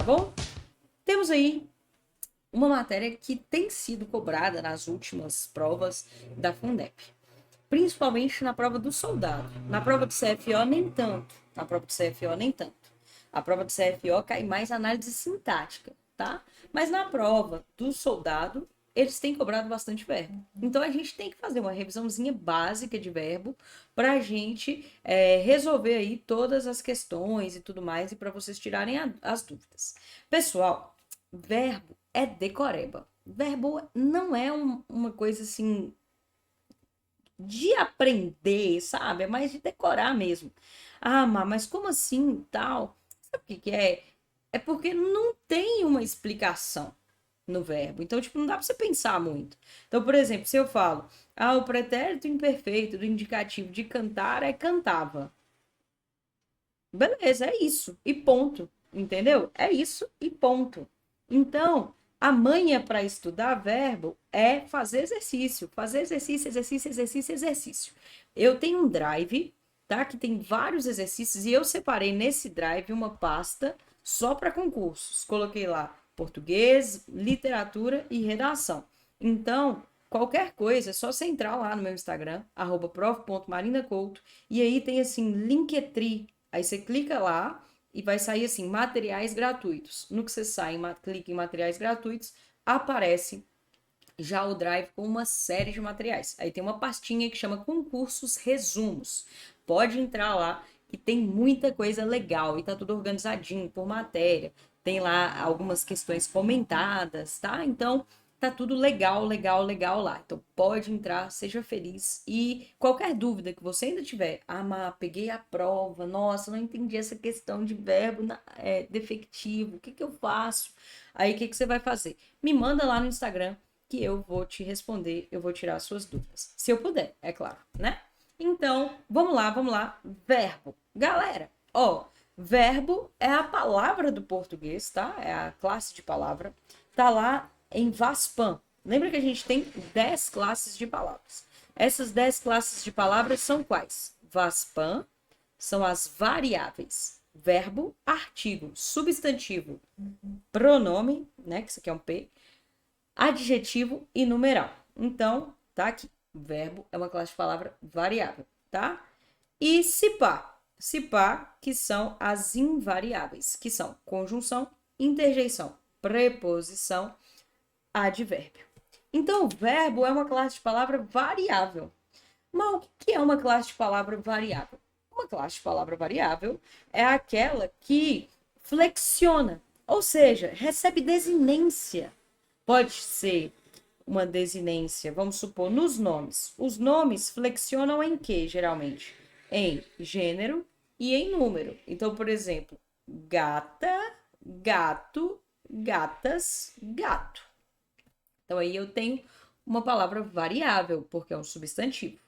bom? Temos aí uma matéria que tem sido cobrada nas últimas provas da Fundep, principalmente na prova do soldado. Na prova do CFO, nem tanto. Na prova do CFO, nem tanto. A prova do CFO cai mais análise sintática, tá? Mas na prova do soldado, eles têm cobrado bastante verbo. Então a gente tem que fazer uma revisãozinha básica de verbo para a gente resolver aí todas as questões e tudo mais, e para vocês tirarem as dúvidas. Pessoal, verbo é decoreba. Verbo não é uma coisa assim de aprender, sabe? É mais de decorar mesmo. Ah, mas como assim, tal? Sabe o que que é? É porque não tem uma explicação no verbo. Então, tipo, não dá pra você pensar muito. Então, por exemplo, se eu falo, o pretérito imperfeito do indicativo de cantar é cantava. Beleza, é isso. E ponto. Entendeu? É isso e ponto. Então, a manha para estudar verbo é fazer exercício. Fazer exercício, exercício, exercício, exercício. Eu tenho um drive, tá? Que tem vários exercícios e eu separei nesse drive uma pasta só para concursos. Coloquei lá português, literatura e redação. Então, qualquer coisa, é só você entrar lá no meu Instagram, @prof.marinacouto, e aí tem assim, Linktree. Aí você clica lá e vai sair assim, materiais gratuitos. No que você sai, clica em materiais gratuitos, aparece já o Drive com uma série de materiais. Aí tem uma pastinha que chama concursos resumos. Pode entrar lá que tem muita coisa legal e tá tudo organizadinho por matéria. Tem lá algumas questões comentadas, tá? Então tá tudo legal, legal, legal lá. Então pode entrar, seja feliz. E qualquer dúvida que você ainda tiver, mas peguei a prova, nossa, não entendi essa questão de verbo defectivo, o que que eu faço? Aí o que que você vai fazer? Me manda lá no Instagram que eu vou te responder, eu vou tirar as suas dúvidas. Se eu puder, é claro, né? Então, vamos lá. Verbo. Galera, verbo é a palavra do português, tá? É a classe de palavra. Tá lá em VASPAM. Lembra que a gente tem 10 classes de palavras. Essas 10 classes de palavras são quais? VASPAM são as variáveis. Verbo, artigo, substantivo, pronome, né? Que isso aqui é um P, adjetivo e numeral. Então, tá aqui. Verbo é uma classe de palavra variável, tá? E cipá. Cipá, que são as invariáveis, que são conjunção, interjeição, preposição, advérbio. Então, o verbo é uma classe de palavra variável. Mas o que é uma classe de palavra variável? Uma classe de palavra variável é aquela que flexiona, ou seja, recebe desinência. Pode ser uma desinência, vamos supor, nos nomes. Os nomes flexionam em quê, geralmente? Em gênero e em número. Então, por exemplo, gata, gato, gatas, gato. Então, aí eu tenho uma palavra variável, porque é um substantivo.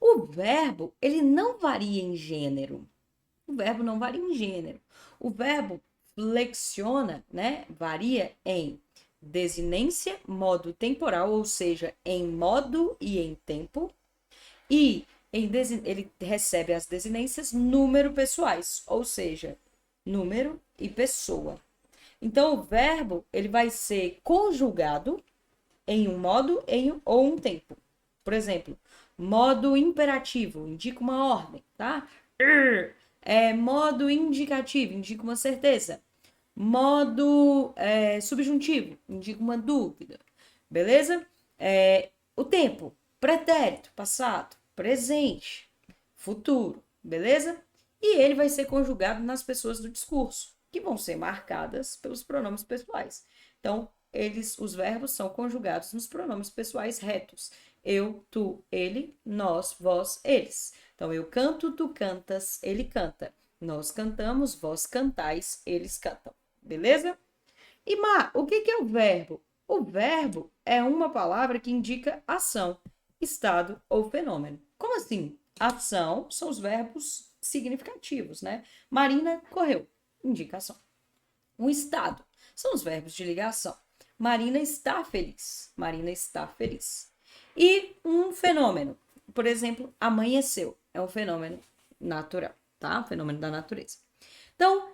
O verbo, ele não varia em gênero. O verbo não varia em gênero. O verbo flexiona, né? Varia em desinência, modo temporal, ou seja, em modo e em tempo, e ele recebe as desinências número pessoais, ou seja, número e pessoa. Então, o verbo ele vai ser conjugado em um modo ou um tempo. Por exemplo, modo imperativo indica uma ordem, tá? Modo indicativo indica uma certeza. Modo subjuntivo indica uma dúvida, beleza? O tempo, pretérito, passado, presente, futuro, beleza? E ele vai ser conjugado nas pessoas do discurso, que vão ser marcadas pelos pronomes pessoais. Então, os verbos são conjugados nos pronomes pessoais retos. Eu, tu, ele, nós, vós, eles. Então, eu canto, tu cantas, ele canta. Nós cantamos, vós cantais, eles cantam. Beleza? E o que é o verbo? O verbo é uma palavra que indica ação, estado ou fenômeno. Como assim? Ação são os verbos significativos, né? Marina correu, indicação. Um estado são os verbos de ligação. Marina está feliz. Marina está feliz. E um fenômeno, por exemplo, amanheceu, é um fenômeno natural, tá? Um fenômeno da natureza. Então,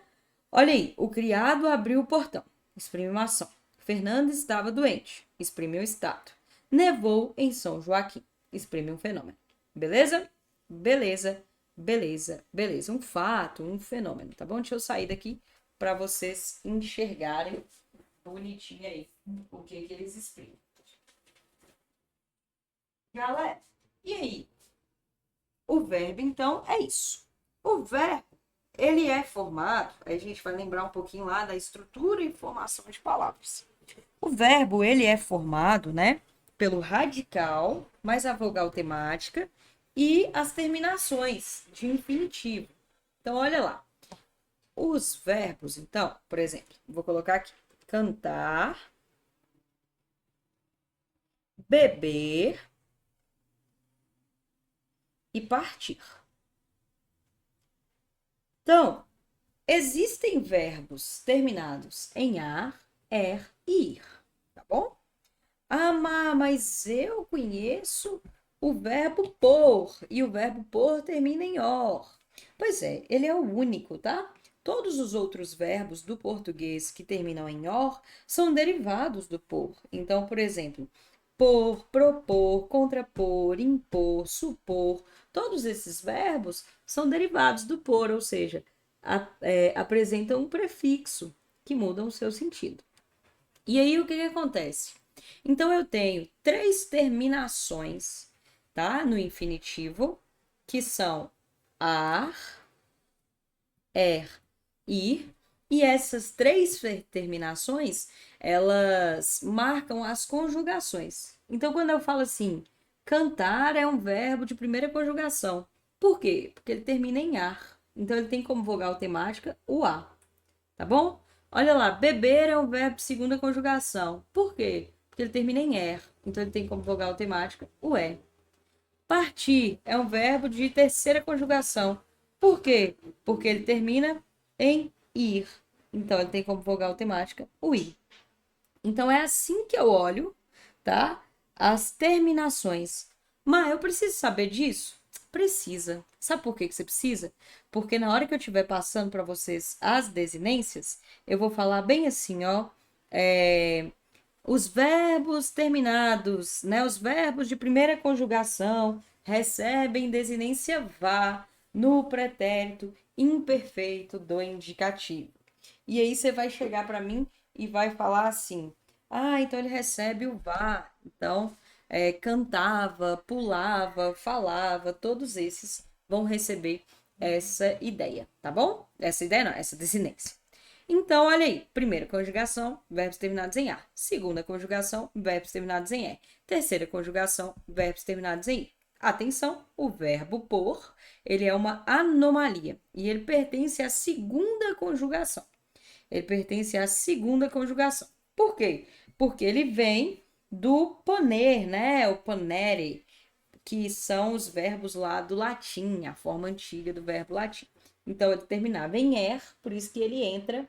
Olha aí, o criado abriu o portão. Exprime uma ação. Fernando estava doente. Exprime um estado. Nevou em São Joaquim. Exprime um fenômeno. Beleza? Beleza, beleza, beleza. Um fato, um fenômeno, tá bom? Deixa eu sair daqui para vocês enxergarem bonitinho aí o que eles exprimem. Galera, e aí? O verbo, então, é isso. O verbo, ele é formado, aí a gente vai lembrar um pouquinho lá da estrutura e formação de palavras. O verbo, ele é formado, né, pelo radical, mais a vogal temática e as terminações de infinitivo. Então, olha lá. Os verbos, então, por exemplo, vou colocar aqui: cantar, beber e partir. Então, existem verbos terminados em ar, e ir, tá bom? Ah, mas eu conheço o verbo pôr, e o verbo pôr termina em or. Pois é, ele é o único, tá? Todos os outros verbos do português que terminam em or são derivados do por. Então, por exemplo, por, propor, contrapor, impor, supor, todos esses verbos são derivados do por, ou seja, apresentam um prefixo que muda o seu sentido. E aí o que acontece? Então eu tenho três terminações, tá? No infinitivo, que são ar, ir, e essas três terminações, elas marcam as conjugações. Então quando eu falo assim, cantar é um verbo de primeira conjugação. Por quê? Porque ele termina em ar. Então ele tem como vogal temática o a. Tá bom? Olha lá, beber é um verbo de segunda conjugação. Por quê? Porque ele termina em er. Então ele tem como vogal temática o é. Partir é um verbo de terceira conjugação. Por quê? Porque ele termina em ir. Então ele tem como vogal temática o ir. Então é assim que eu olho, tá? As terminações. Mas eu preciso saber disso? Precisa. Sabe por que que você precisa? Porque na hora que eu estiver passando para vocês as desinências, eu vou falar bem assim, ó. Os verbos terminados, né? Os verbos de primeira conjugação recebem desinência vá no pretérito imperfeito do indicativo. E aí você vai chegar para mim e vai falar assim: ah, então ele recebe o vá. Então, cantava, pulava, falava, todos esses vão receber essa ideia, tá bom? Essa ideia não, essa desinência. Então, olha aí. Primeira conjugação, verbos terminados em a. Segunda conjugação, verbos terminados em e. Terceira conjugação, verbos terminados em i. Atenção, o verbo por, ele é uma anomalia e ele pertence à segunda conjugação. Ele pertence à segunda conjugação. Por quê? Porque ele vem do poner, né? O ponere, que são os verbos lá do latim, a forma antiga do verbo latim. Então, ele terminava em er, por isso que ele entra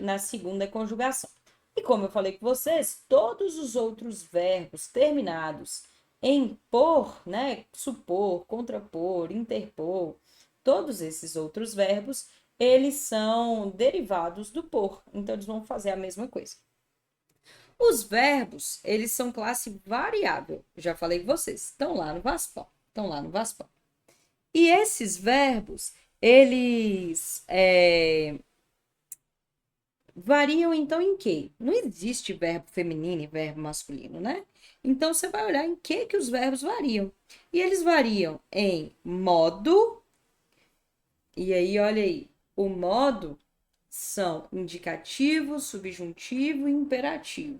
na segunda conjugação. E como eu falei com vocês, todos os outros verbos terminados em por, né, supor, contrapor, interpor, todos esses outros verbos, eles são derivados do por. Então, eles vão fazer a mesma coisa. Os verbos, eles são classe variável. Já falei com vocês. Estão lá no VASPAL. Estão lá no VASPAL. E esses verbos, eles variam então em quê? Não existe verbo feminino e verbo masculino, né? Então você vai olhar em que os verbos variam. E eles variam em modo, e aí olha aí, o modo são indicativo, subjuntivo e imperativo.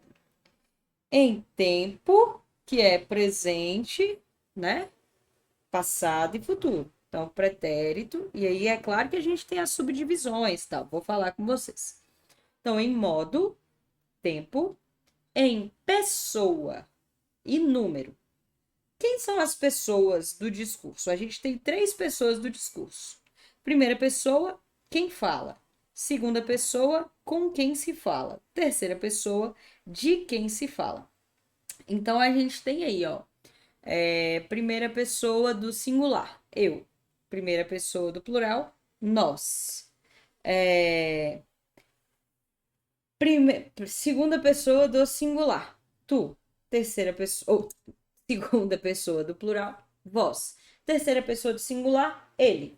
Em tempo, que é presente, né? Passado e futuro. Então, pretérito, e aí é claro que a gente tem as subdivisões, tá? Vou falar com vocês. Então, em modo, tempo, em pessoa e número. Quem são as pessoas do discurso? A gente tem três pessoas do discurso. Primeira pessoa, quem fala. Segunda pessoa, com quem se fala. Terceira pessoa, de quem se fala. Então, a gente tem aí, ó, primeira pessoa do singular, eu. Primeira pessoa do plural, nós. Segunda pessoa do singular, tu. Terceira pessoa, ou segunda pessoa do plural, vós. Terceira pessoa do singular, ele.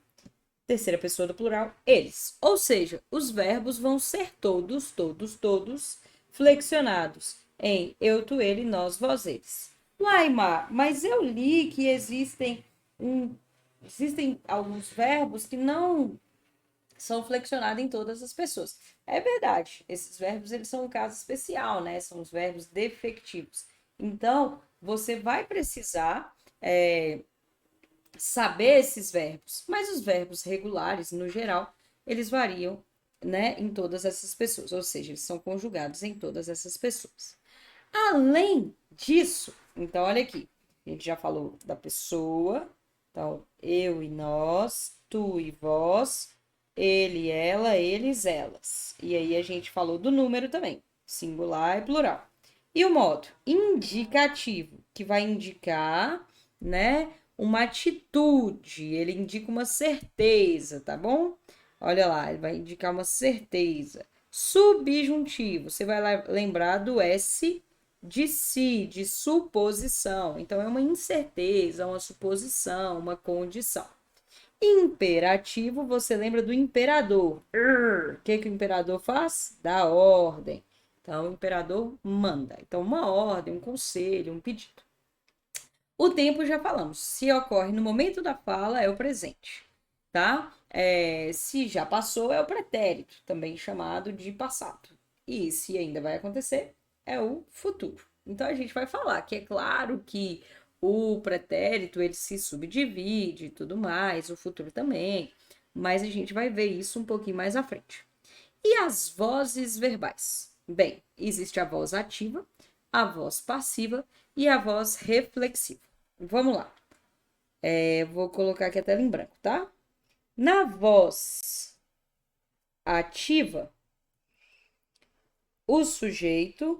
Terceira pessoa do plural, eles. Ou seja, os verbos vão ser todos, todos, todos flexionados em eu, tu, ele, nós, vós, eles. Laimar, mas eu li que existem alguns verbos que não são flexionados em todas as pessoas. É verdade, esses verbos eles são um caso especial, né? São os verbos defectivos. Então, você vai precisar saber esses verbos, mas os verbos regulares, no geral, eles variam, né, em todas essas pessoas, ou seja, eles são conjugados em todas essas pessoas. Além disso, então olha aqui, a gente já falou da pessoa, então eu e nós, tu e vós, ele, ela, eles, elas. E aí a gente falou do número também, singular e plural. E o modo indicativo, que vai indicar, né, uma atitude, ele indica uma certeza, tá bom? Olha lá, ele vai indicar uma certeza. Subjuntivo, você vai lembrar do S de si, de suposição. Então, é uma incerteza, uma suposição, uma condição. Imperativo, você lembra do imperador. O que o imperador faz? Dá ordem. Então, o imperador manda. Então, uma ordem, um conselho, um pedido. O tempo já falamos. Se ocorre no momento da fala, é o presente, tá? Se já passou, é o pretérito, também chamado de passado. E se ainda vai acontecer, é o futuro. Então, a gente vai falar que é claro que o pretérito, ele se subdivide e tudo mais, o futuro também, mas a gente vai ver isso um pouquinho mais à frente. E as vozes verbais? Bem, existe a voz ativa, a voz passiva e a voz reflexiva. Vamos lá. Vou colocar aqui a tela em branco, tá? Na voz ativa, o sujeito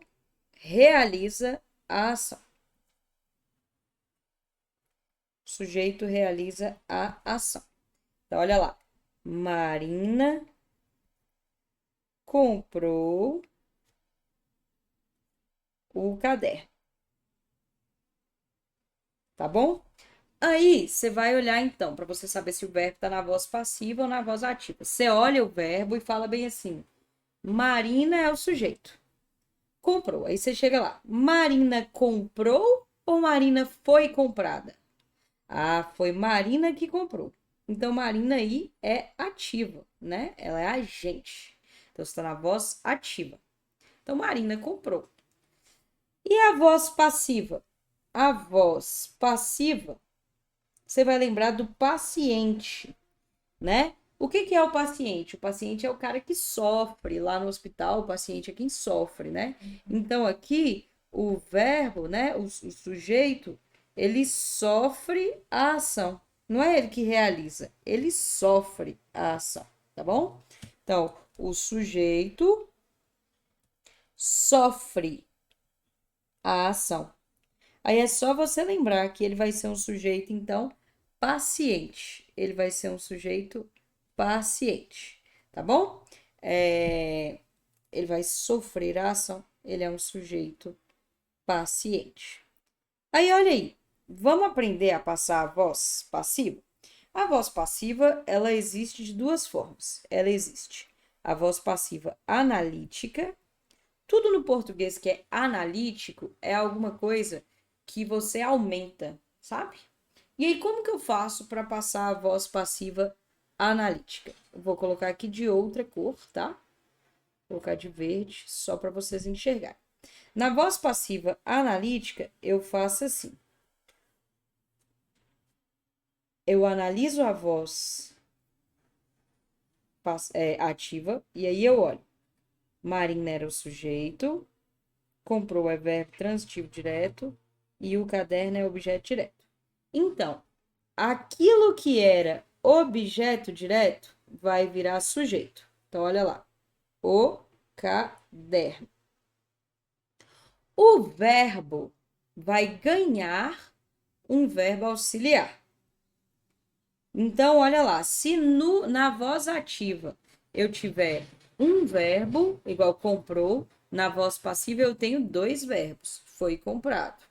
realiza a ação. O sujeito realiza a ação. Então, olha lá. Marina comprou o caderno. Tá bom? Aí, você vai olhar então, para você saber se o verbo está na voz passiva ou na voz ativa. Você olha o verbo e fala bem assim: Marina é o sujeito. Comprou. Aí você chega lá. Marina comprou ou Marina foi comprada? Ah, foi Marina que comprou. Então, Marina aí é ativa, né? Ela é agente. Então, você está na voz ativa. Então, Marina comprou. E a voz passiva? A voz passiva, você vai lembrar do paciente, né? O que é o paciente? O paciente é o cara que sofre lá no hospital, o paciente é quem sofre, né? Então, aqui, o verbo, né? O sujeito, ele sofre a ação. Não é ele que realiza, ele sofre a ação, tá bom? Então, o sujeito sofre a ação. Aí é só você lembrar que ele vai ser um sujeito, então, paciente. Ele vai ser um sujeito paciente, tá bom? Ele vai sofrer a ação, ele é um sujeito paciente. Aí, olha aí, vamos aprender a passar a voz passiva? A voz passiva, ela existe de duas formas. Ela existe a voz passiva analítica. Tudo no português que é analítico é alguma coisa que você aumenta, sabe? E aí, como que eu faço para passar a voz passiva analítica? Eu vou colocar aqui de outra cor, tá? Vou colocar de verde, só para vocês enxergarem. Na voz passiva analítica, eu faço assim. Eu analiso a voz ativa e aí eu olho. Marina era o sujeito, comprou é verbo transitivo direto e o caderno é objeto direto. Então, aquilo que era objeto direto vai virar sujeito. Então, olha lá. O caderno. O verbo vai ganhar um verbo auxiliar. Então, olha lá. Se na voz ativa eu tiver um verbo, igual comprou, na voz passiva eu tenho dois verbos, foi comprado.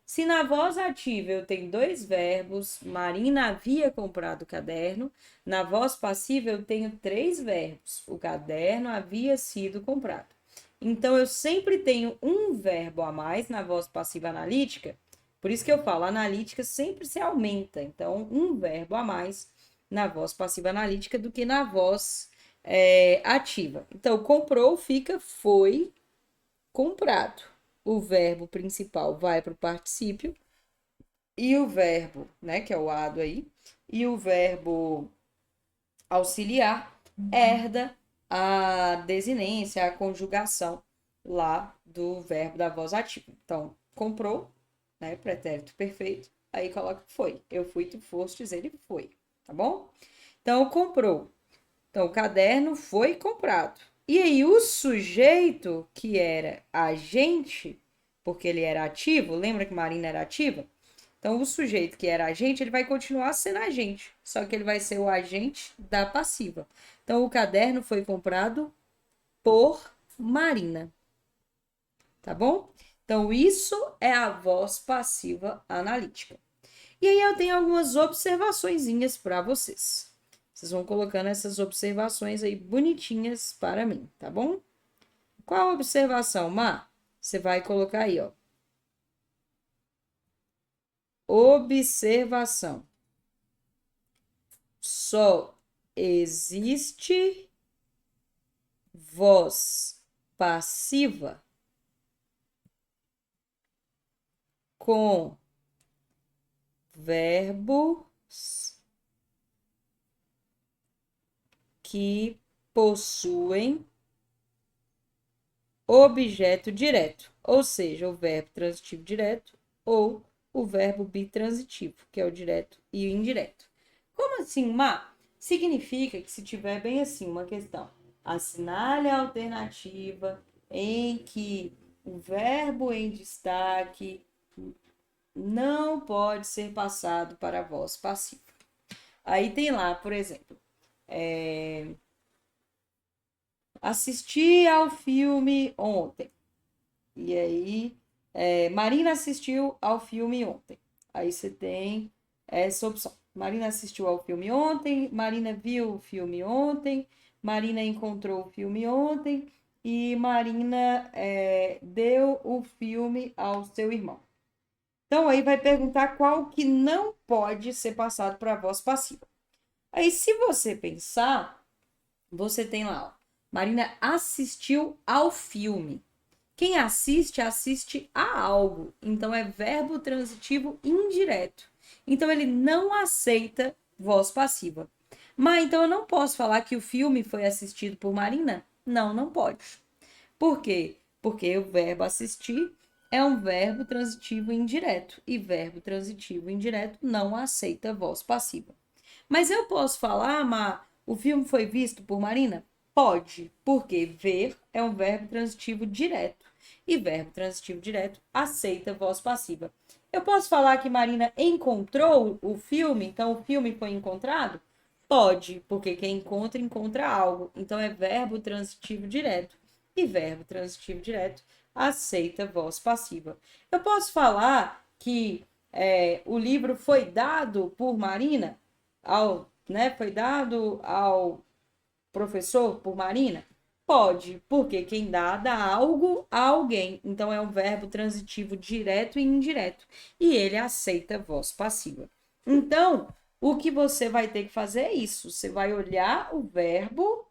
Se na voz ativa eu tenho dois verbos, Marina havia comprado o caderno, na voz passiva eu tenho três verbos, o caderno havia sido comprado. Então, eu sempre tenho um verbo a mais na voz passiva analítica, por isso que eu falo, a analítica sempre se aumenta. Então, um verbo a mais na voz passiva analítica do que na voz ativa. Então, comprou fica foi comprado. O verbo principal vai para o particípio e o verbo, né, que é o ado aí, e o verbo auxiliar herda a desinência, a conjugação lá do verbo da voz ativa. Então, comprou, né, pretérito perfeito, aí coloca foi. Eu fui, tu fostes, ele foi, tá bom? Então, comprou. Então, o caderno foi comprado. E aí, o sujeito, que era agente, porque ele era ativo, lembra que Marina era ativa? Então, o sujeito que era agente, ele vai continuar sendo agente, só que ele vai ser o agente da passiva. Então, o caderno foi comprado por Marina, tá bom? Então, isso é a voz passiva analítica. E aí eu tenho algumas observaçõezinhas para vocês. Vocês vão colocando essas observações aí bonitinhas para mim, tá bom? Qual a observação, Má? Você vai colocar aí, ó. Observação. Só existe voz passiva com verbos que possuem objeto direto, ou seja, o verbo transitivo direto ou o verbo bitransitivo, que é o direto e o indireto. Como assim, Má? Significa que se tiver bem assim uma questão, assinale a alternativa em que o verbo em destaque não pode ser passado para a voz passiva. Aí tem lá, por exemplo, assisti ao filme ontem. E aí, Marina assistiu ao filme ontem. Aí você tem essa opção. Marina assistiu ao filme ontem, Marina viu o filme ontem, Marina encontrou o filme ontem e Marina deu o filme ao seu irmão. Então, aí vai perguntar qual que não pode ser passado para a voz passiva. Aí, se você pensar, você tem lá, ó, Marina assistiu ao filme. Quem assiste, assiste a algo. Então, é verbo transitivo indireto. Então, ele não aceita voz passiva. Mas, então, eu não posso falar que o filme foi assistido por Marina? Não, não pode. Por quê? Porque o verbo assistir é um verbo transitivo indireto. E verbo transitivo indireto não aceita voz passiva. Mas eu posso falar, o filme foi visto por Marina? Pode, porque ver é um verbo transitivo direto. E verbo transitivo direto aceita voz passiva. Eu posso falar que Marina encontrou o filme, então o filme foi encontrado? Pode, porque quem encontra, encontra algo. Então é verbo transitivo direto. E verbo transitivo direto aceita voz passiva. Eu posso falar que o livro foi dado por Marina? Foi dado ao professor por Marina? Pode, porque quem dá algo a alguém. Então é um verbo transitivo direto e indireto. E ele aceita voz passiva. Então, o que você vai ter que fazer é isso. Você vai olhar o verbo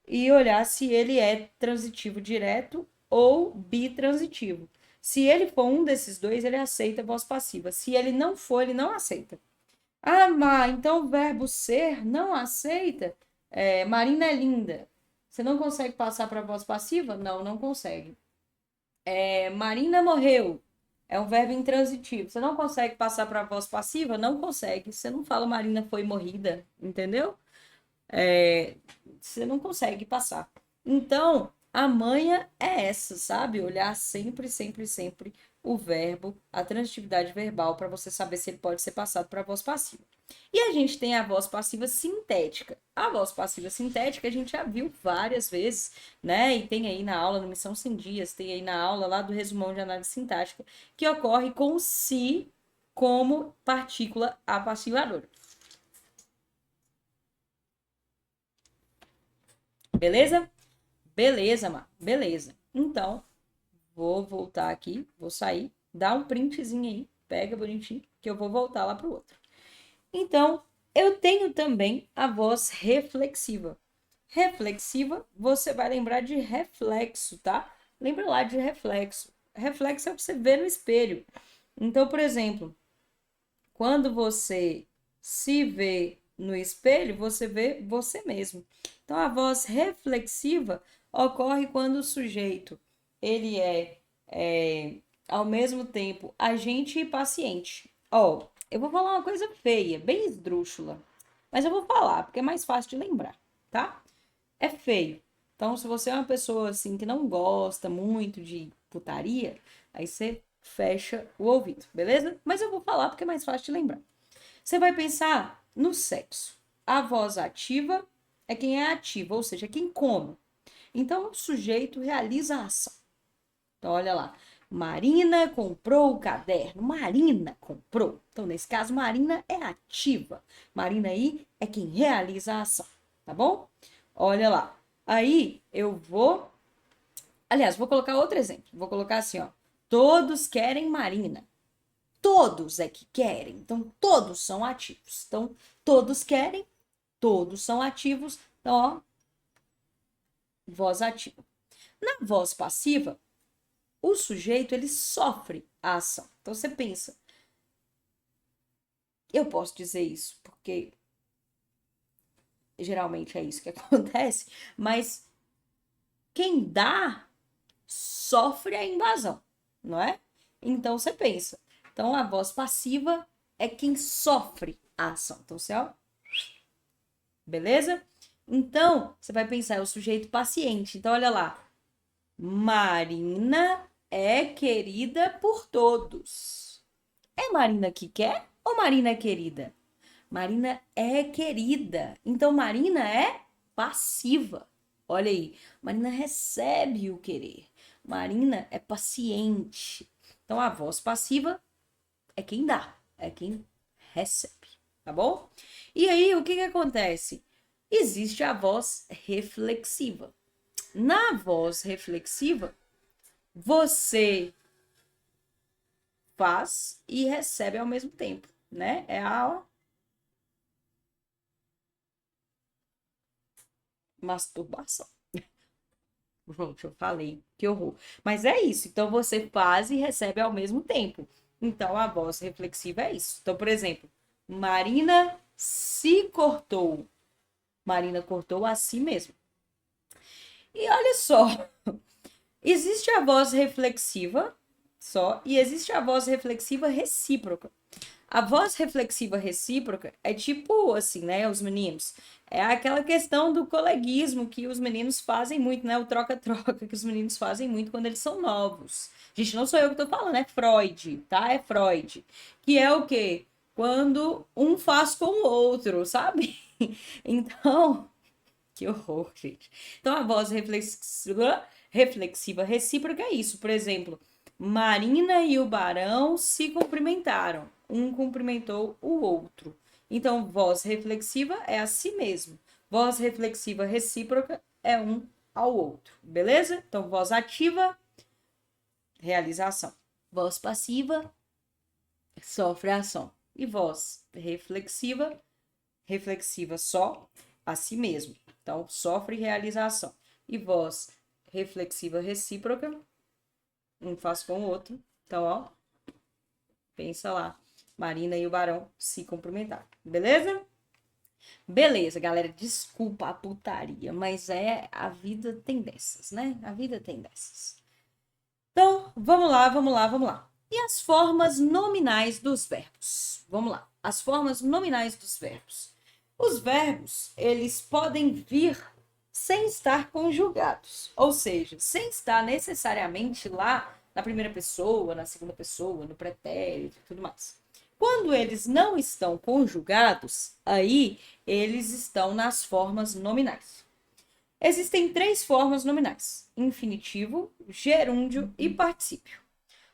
e olhar se ele é transitivo direto ou bitransitivo. Se ele for um desses dois, ele aceita voz passiva. Se ele não for, ele não aceita. Ah, então o verbo ser não aceita? Marina é linda. Você não consegue passar para a voz passiva? Não, não consegue. Marina morreu. É um verbo intransitivo. Você não consegue passar para a voz passiva? Não consegue. Você não fala Marina foi morrida, entendeu? Você não consegue passar. Então, a manha é essa, sabe? Olhar sempre, sempre, sempre o verbo, a transitividade verbal, para você saber se ele pode ser passado para a voz passiva. E a gente tem a voz passiva sintética. A voz passiva sintética a gente já viu várias vezes, né? E tem aí na aula, no Missão 100 Dias, tem aí na aula lá do resumão de análise sintática, que ocorre com o se como partícula apassivadora. Beleza? Beleza, Mar. Beleza. Então, vou voltar aqui, vou sair, dá um printzinho aí, pega bonitinho, que eu vou voltar lá para o outro. Então, eu tenho também a voz reflexiva. Reflexiva, você vai lembrar de reflexo, tá? Lembra lá de reflexo. Reflexo é o que você vê no espelho. Então, por exemplo, quando você se vê no espelho, você vê você mesmo. Então, a voz reflexiva ocorre quando o sujeito ele ao mesmo tempo agente e paciente. Ó, eu vou falar uma coisa feia, bem esdrúxula, mas eu vou falar porque é mais fácil de lembrar, tá? É feio. Então, se você é uma pessoa assim que não gosta muito de putaria, aí você fecha o ouvido, beleza? Mas eu vou falar porque é mais fácil de lembrar. Você vai pensar no sexo. A voz ativa é quem é ativo, ou seja, quem come. Então, o sujeito realiza a ação. Então, olha lá. Marina comprou o caderno. Marina comprou. Então, nesse caso, Marina é ativa. Marina aí é quem realiza a ação, tá bom? Olha lá. Aí, eu vou... Aliás, vou colocar outro exemplo. Vou colocar assim, ó. Todos querem Marina. Todos é que querem. Então, todos são ativos. Então, todos querem, todos são ativos. Então, ó, voz ativa. Na voz passiva, o sujeito, ele sofre a ação. Então, você pensa, eu posso dizer isso porque geralmente é isso que acontece, mas quem dá sofre a invasão, não é? Então, você pensa. Então, a voz passiva é quem sofre a ação. Então, você, ó, beleza? Então, você vai pensar, é o sujeito paciente. Então, olha lá. Marina é querida por todos. É Marina que quer ou Marina é querida? Marina é querida. Então, Marina é passiva. Olha aí. Marina recebe o querer. Marina é paciente. Então, a voz passiva é quem dá, é quem recebe, tá bom? E aí, o que que acontece? Existe a voz reflexiva. Na voz reflexiva, você faz e recebe ao mesmo tempo, né? É a masturbação. Pronto, eu falei, que horror. Mas é isso, então você faz e recebe ao mesmo tempo. Então a voz reflexiva é isso. Então, por exemplo, Marina se cortou. Marina cortou a si mesma. E olha só, existe a voz reflexiva só e existe a voz reflexiva recíproca. A voz reflexiva recíproca é tipo assim, né, os meninos. É aquela questão do coleguismo que os meninos fazem muito, né? O troca-troca que os meninos fazem muito quando eles são novos. Gente, não sou eu que tô falando, é Freud, tá? É Freud. Que é o quê? Quando um faz com o outro, sabe? Então, que horror, gente. Então, a voz reflexiva recíproca é isso. Por exemplo, Marina e o Barão se cumprimentaram. Um cumprimentou o outro. Então, voz reflexiva é a si mesmo. Voz reflexiva recíproca é um ao outro. Beleza? Então, voz ativa, realização. Voz passiva, sofre a ação. E voz reflexiva, reflexiva só a si mesmo. Então, sofre realização. E voz reflexiva recíproca, um faz com o outro. Então, ó, pensa lá. Marina e o Barão se cumprimentaram. Beleza? Beleza, galera. Desculpa a putaria, mas a vida tem dessas, né? A vida tem dessas. Então, vamos lá, vamos lá, vamos lá. E as formas nominais dos verbos? Vamos lá. As formas nominais dos verbos. Os verbos, eles podem vir sem estar conjugados, ou seja, sem estar necessariamente lá na primeira pessoa, na segunda pessoa, no pretérito e tudo mais. Quando eles não estão conjugados, aí eles estão nas formas nominais. Existem 3 formas nominais: infinitivo, gerúndio e particípio.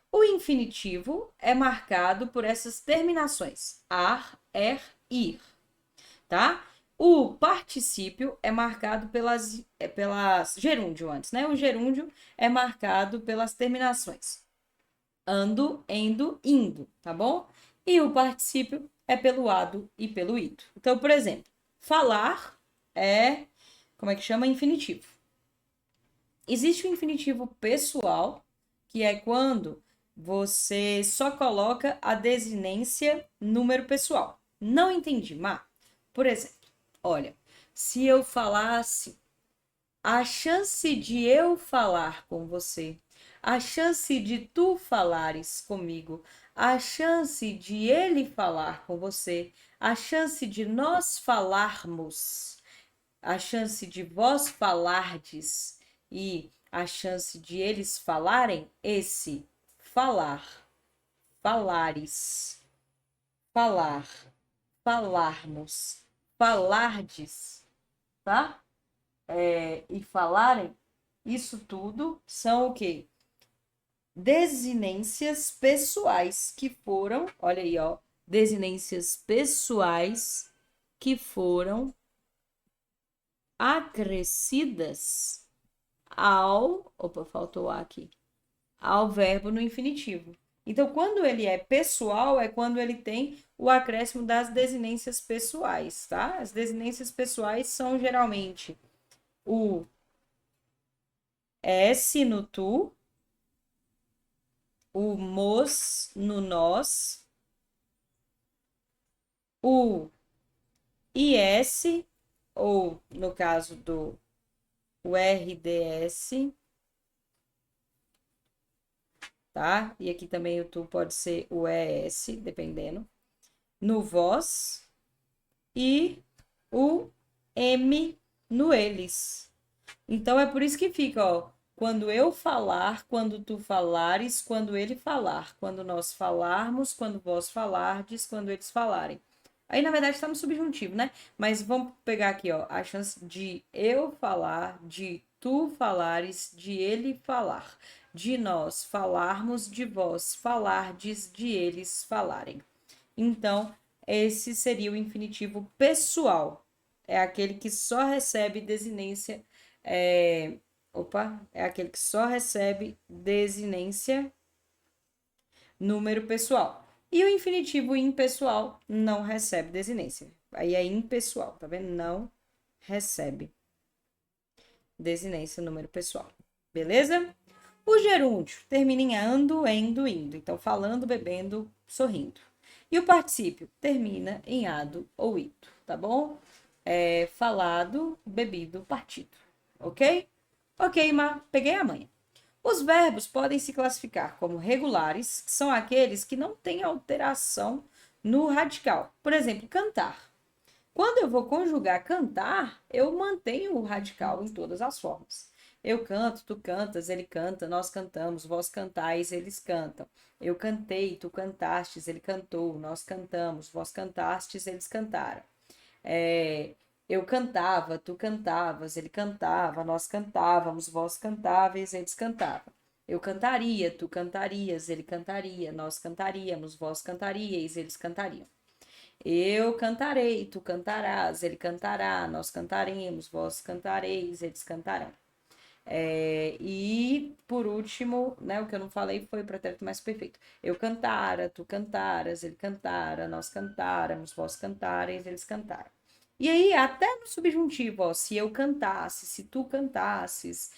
O infinitivo é marcado por essas terminações ar, er, ir, tá? O particípio é marcado pelas gerúndio antes, né? O gerúndio é marcado pelas terminações ando, endo, indo, tá bom? E o particípio é pelo ado e pelo ido. Então, por exemplo, falar é, como é que chama? Infinitivo. Existe o infinitivo pessoal, que é quando você só coloca a desinência número pessoal. Não entendi, Má. Por exemplo, olha, se eu falasse, a chance de eu falar com você, a chance de tu falares comigo, a chance de ele falar com você, a chance de nós falarmos, a chance de vós falardes e a chance de eles falarem, esse falar, falares, falar, falarmos, falardes, tá? E falarem, isso tudo são o quê? Desinências pessoais que foram, olha aí, ó, desinências pessoais que foram acrescidas opa, faltou A aqui, ao verbo no infinitivo. Então, quando ele é pessoal, é quando ele tem o acréscimo das desinências pessoais, tá? As desinências pessoais são geralmente o S no tu, o mos no nós, o IS, ou no caso do o RDS, tá? E aqui também o tu pode ser o ES, dependendo. No vós e o M no eles. Então é por isso que fica, ó, quando eu falar, quando tu falares, quando ele falar, quando nós falarmos, quando vós falardes, quando eles falarem. Aí, na verdade, está no subjuntivo, né? Mas vamos pegar aqui, ó, a chance de eu falar, de tu falares, de ele falar, de nós falarmos, de vós falardes, de eles falarem. Então, esse seria o infinitivo pessoal. É aquele que só recebe desinência. É aquele que só recebe desinência número pessoal. E o infinitivo impessoal não recebe desinência. Aí é impessoal, tá vendo? Não recebe desinência número pessoal. Beleza? O gerúndio termina em ando, endo, indo. Então, falando, bebendo, sorrindo. E o particípio termina em ado ou ido, tá bom? Falado, bebido, partido. Ok? Ok, Má, peguei a manha. Os verbos podem se classificar como regulares, que são aqueles que não têm alteração no radical. Por exemplo, cantar. Quando eu vou conjugar cantar, eu mantenho o radical em todas as formas. Eu canto, tu cantas, ele canta, nós cantamos, vós cantais, eles cantam. Eu cantei, tu cantastes, ele cantou, nós cantamos, vós cantastes, eles cantaram. Eu cantava, tu cantavas, ele cantava, nós cantávamos, vós cantáveis, eles cantavam. Eu cantaria, tu cantarias, ele cantaria, nós cantaríamos, vós cantaríeis, eles cantariam. Eu cantarei, tu cantarás, ele cantará, nós cantaremos, vós cantareis, eles cantarão. E por último, né, o que eu não falei foi o pretérito mais perfeito. Eu cantara, tu cantaras, ele cantara, nós cantáramos, vós cantareis, eles cantaram. E aí, até no subjuntivo, ó, se eu cantasse, se tu cantasses,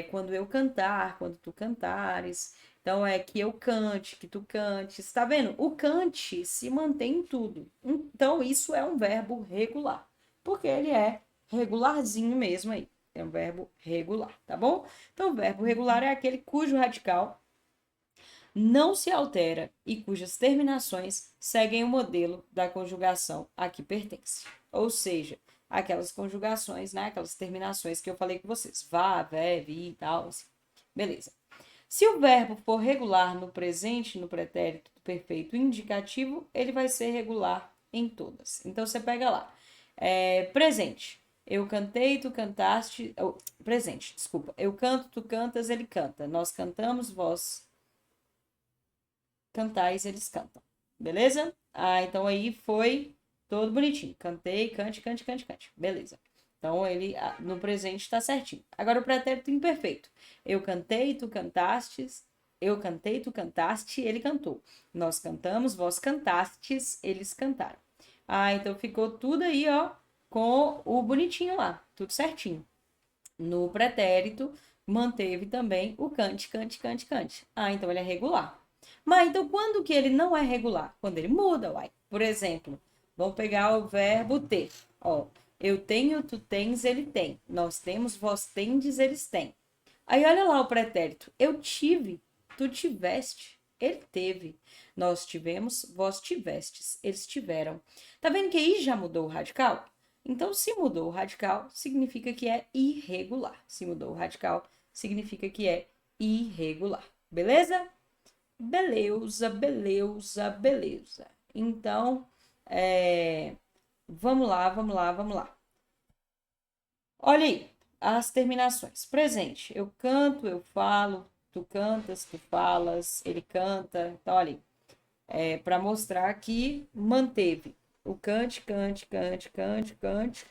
quando eu cantar, quando tu cantares. Então, é que eu cante, que tu cantes. Tá vendo? O cante se mantém em tudo. Então, isso é um verbo regular, porque ele é regularzinho mesmo aí. É um verbo regular, tá bom? Então, o verbo regular é aquele cujo radical não se altera e cujas terminações seguem o modelo da conjugação a que pertence. Ou seja, aquelas conjugações, né? Aquelas terminações que eu falei com vocês. Vá, vé, vi e tal. Assim. Beleza. Se o verbo for regular no presente, no pretérito perfeito indicativo, ele vai ser regular em todas. Então, você pega lá. Presente. Eu cantei, tu cantaste. Presente, desculpa. Eu canto, tu cantas, ele canta. Nós cantamos, vós cantais, eles cantam. Beleza? Então aí foi todo bonitinho. Cantei, cante, cante, cante, cante. Beleza. Então ele no presente está certinho. Agora o pretérito imperfeito. Eu cantei, tu cantastes. Eu cantei, tu cantaste, ele cantou. Nós cantamos, vós cantastes, eles cantaram. Então ficou tudo aí, ó, com o bonitinho lá, tudo certinho. No pretérito, manteve também o cante, cante, cante, cante. Então ele é regular. Mas então quando que ele não é regular? Quando ele muda, uai. Por exemplo, vamos pegar o verbo ter. Ó, eu tenho, tu tens, ele tem. Nós temos, vós tendes, eles têm. Aí olha lá o pretérito. Eu tive, tu tiveste, ele teve. Nós tivemos, vós tivestes, eles tiveram. Tá vendo que aí já mudou o radical? Então, se mudou o radical, significa que é irregular. Se mudou o radical, significa que é irregular. Beleza? Beleza, beleza, beleza. Então, vamos lá, vamos lá, vamos lá. Olha aí, as terminações. Presente, eu canto, eu falo, tu cantas, tu falas, ele canta. Então, olha aí, para mostrar que manteve o cante, cante, cante, cante, cante,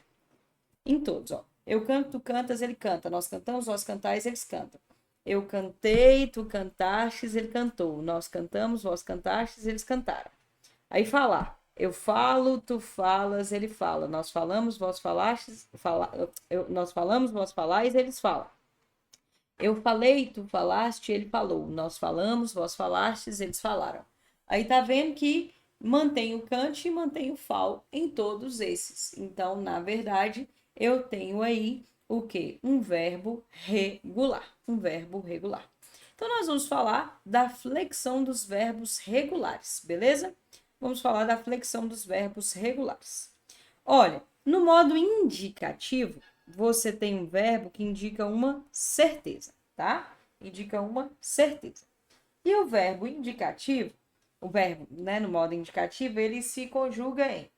em todos, ó. Eu canto, tu cantas, ele canta. Nós cantamos, vós cantais, eles cantam. Eu cantei, tu cantastes, ele cantou. Nós cantamos, vós cantastes, eles cantaram. Aí falar. Eu falo, tu falas, ele fala. Nós falamos, vós falastes, nós falamos, vós falais, eles falam. Eu falei, tu falaste, ele falou. Nós falamos, vós falastes, eles falaram. Aí tá vendo que mantém o cante e mantém o fal em todos esses. Então, na verdade, eu tenho aí o quê? Um verbo regular. Um verbo regular. Então, nós vamos falar da flexão dos verbos regulares, beleza? Vamos falar da flexão dos verbos regulares. Olha, no modo indicativo, você tem um verbo que indica uma certeza, tá? Indica uma certeza. E o verbo indicativo, o verbo, né, no modo indicativo, ele se conjuga em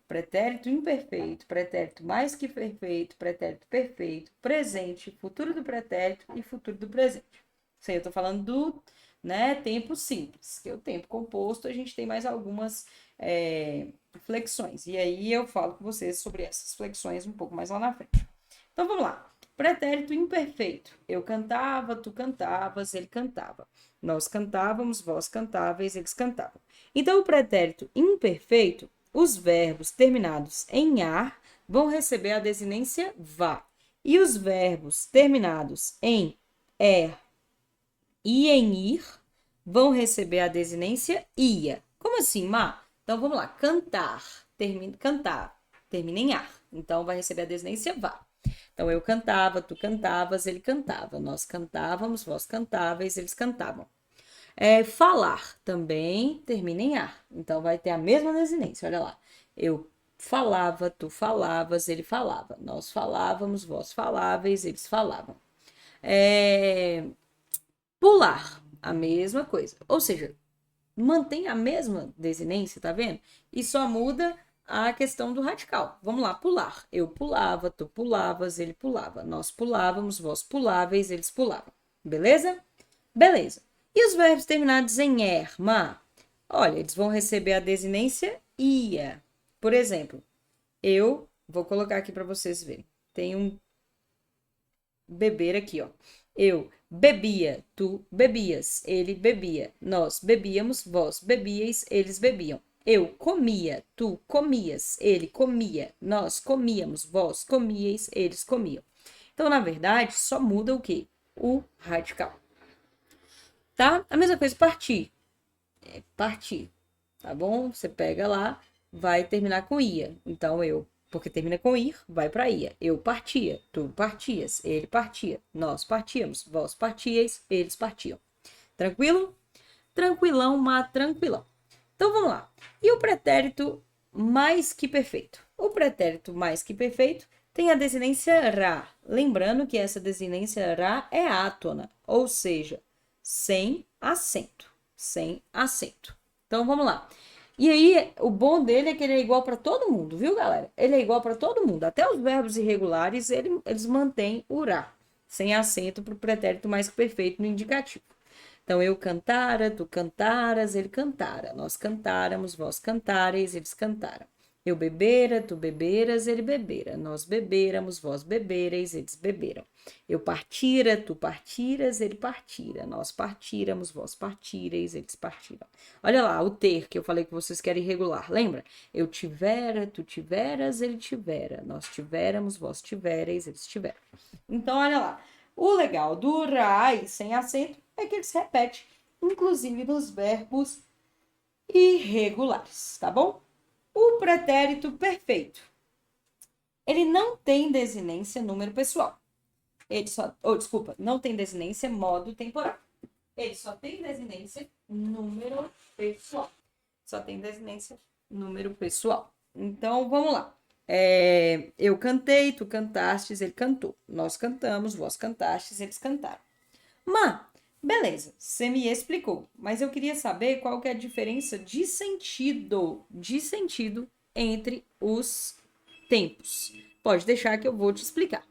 pretérito imperfeito, pretérito mais que perfeito, pretérito perfeito, presente, futuro do pretérito e futuro do presente. Isso aí eu tô falando do, né, tempo simples, que é o tempo composto, a gente tem mais algumas flexões. E aí eu falo com vocês sobre essas flexões um pouco mais lá na frente. Então vamos lá. Pretérito imperfeito. Eu cantava, tu cantavas, ele cantava. Nós cantávamos, vós cantáveis, eles cantavam. Então, o pretérito imperfeito, os verbos terminados em ar vão receber a desinência vá. E os verbos terminados em er e em ir vão receber a desinência ia. Como assim, Má? Então, vamos lá. Cantar, termina em ar. Então, vai receber a desinência vá. Então, eu cantava, tu cantavas, ele cantava. Nós cantávamos, vós cantáveis, eles cantavam. Falar também termina em ar. Então, vai ter a mesma desinência. Olha lá. Eu falava, tu falavas, ele falava. Nós falávamos, vós faláveis, eles falavam. Pular, a mesma coisa. Ou seja, mantém a mesma desinência, tá vendo? E só muda a questão do radical. Vamos lá, pular. Eu pulava, tu pulavas, ele pulava. Nós pulávamos, vós puláveis, eles pulavam. Beleza? Beleza. E os verbos terminados em erma? Olha, eles vão receber a desinência ia. Por exemplo, eu vou colocar aqui para vocês verem. Tem um beber aqui, ó. Eu bebia, tu bebias, ele bebia. Nós bebíamos, vós bebíeis, eles bebiam. Eu comia, tu comias, ele comia, nós comíamos, vós comíeis, eles comiam. Então, na verdade, só muda o quê? O radical. Tá? A mesma coisa partir. Partir, tá bom? Você pega lá, vai terminar com ia. Então, porque termina com ir, vai para ia. Eu partia, tu partias, ele partia, nós partíamos, vós partíeis, eles partiam. Tranquilo? Tranquilão, mas tranquilão. Então, vamos lá. E o pretérito mais que perfeito? O pretérito mais que perfeito tem a desinência ra. Lembrando que essa desinência ra é átona, ou seja, sem acento. Sem acento. Então, vamos lá. E aí, o bom dele é que ele é igual para todo mundo, viu, galera? Ele é igual para todo mundo. Até os verbos irregulares, eles mantêm o ra, sem acento para o pretérito mais que perfeito no indicativo. Então, eu cantara, tu cantaras, ele cantara. Nós cantáramos, vós cantareis, eles cantaram. Eu bebera, tu beberas, ele bebera. Nós beberamos, vós bebereis, eles beberam. Eu partira, tu partiras, ele partira. Nós partíramos, vós partireis, eles partiram. Olha lá, o ter que eu falei que vocês querem regular, lembra? Eu tivera, tu tiveras, ele tivera. Nós tivéramos, vós tivereis, eles tiveram. Então, olha lá. O legal do rai sem acento é que ele se repete, inclusive nos verbos irregulares, tá bom? O pretérito perfeito, ele não tem desinência número pessoal. Ele só, não tem desinência modo temporal. Ele só tem desinência número pessoal. Só tem desinência número pessoal. Então, vamos lá. Eu cantei, tu cantastes, ele cantou. Nós cantamos, vós cantastes, eles cantaram. Mas, beleza, você me explicou. Mas eu queria saber qual que é a diferença de sentido entre os tempos. Pode deixar que eu vou te explicar.